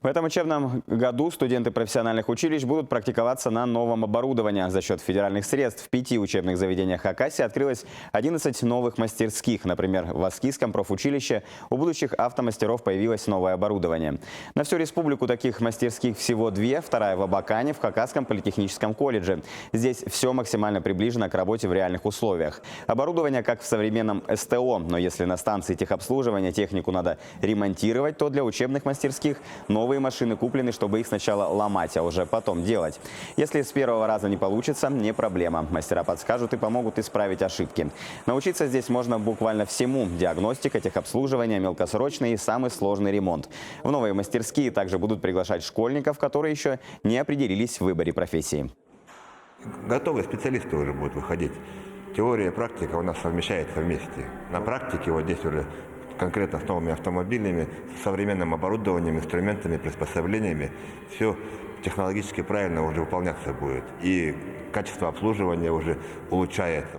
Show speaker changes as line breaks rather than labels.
В этом учебном году студенты профессиональных училищ будут практиковаться на новом оборудовании. За счет федеральных средств в 5 учебных заведениях Хакасии открылось 11 новых мастерских. Например, в Аскийском профучилище у будущих автомастеров появилось новое оборудование. На всю республику таких мастерских всего 2, вторая в Абакане, в Хакасском политехническом колледже. Здесь все максимально приближено к работе в реальных условиях. Оборудование как в современном СТО, но если на станции техобслуживания технику надо ремонтировать, то для учебных мастерских новые машины куплены, чтобы их сначала ломать, а уже потом делать. Если с первого раза не получится, не проблема. Мастера подскажут и помогут исправить ошибки. Научиться здесь можно буквально всему: диагностика, техобслуживание, мелкосрочный и самый сложный ремонт. В новые мастерские также будут приглашать школьников, которые еще не определились в выборе профессии.
Готовые специалисты уже будут выходить. Теория и практика у нас совмещается вместе. На практике вот здесь уже конкретно с новыми автомобилями, с современным оборудованием, инструментами, приспособлениями, все технологически правильно уже выполняться будет. И качество обслуживания уже улучшается.